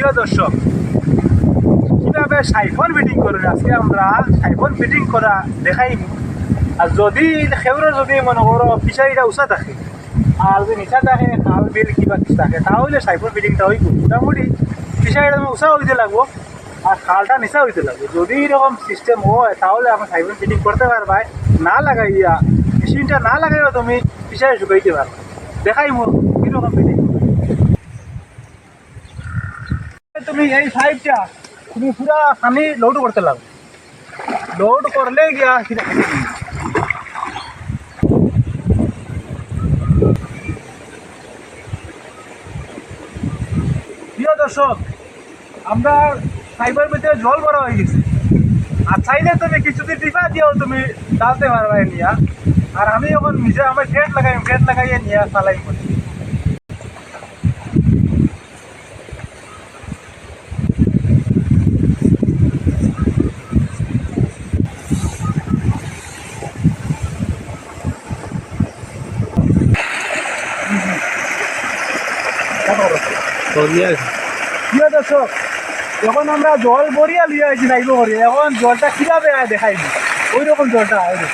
প্রিয় দর্শক, কীভাবে সাইফোন ফিটিং করেন আজকে আমরা সাইফোন ফিটিং করা দেখাই। আর যদি সেউরে যদি মনে করো ফিশারিটা উঁচা থাকে আর যদি নিচা থাকে খাল বিল কিবা কিছু থাকে তাহলে সাইফোন ফিটিংটা হইব। মোটামুটি ফিশারিটা উঁচা হইতে লাগবো আর খালটা নিচা হইতে লাগবে। যদি এরকম সিস্টেম হয় তাহলে আমরা সাইফোন ফিটিং করতে পারবা। না লাগাইয়া মেশিনটা না লাগাইয়া তুমি ফিশারি ঢুকাইতে পারবা। দেখাই মোর কীরকম ফিটিং। তুমি এই সাইডটা তুমি পুরা পানি লোড করতে লাগবে। লোড করলে গিয়া সেটা প্রিয় দর্শক, আমরা ফাইবার ভিতরে জল ভরা হয়ে গেছে। আর চাইলে তুমি কিছুদিন টিপা দিয়েও তুমি ডালতে পারবা নিয়া। আর আমি এখন নিজে আমার গেট লাগাইয়ে নিয়ে চালাই করি। প্রিয় দর্শক, যখন আমরা জল ভরিয়া লিয়ে আছি নাইব করি, এখন জলটা কীভাবে দেখাই দিই ওই রকম জলটা ওই রকম।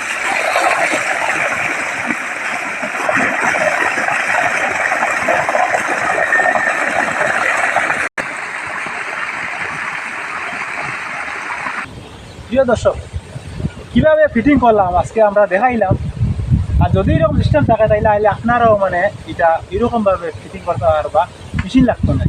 প্রিয় দর্শক, কীভাবে ফিটিং করলাম আজকে আমরা দেখাইলাম। আর যদি এরকম সিস্টেম থাকে তাইলে আপনারাও মানে এটা এরকমভাবে ফিটিং করতে পারবা, মেশিন লাগতো না।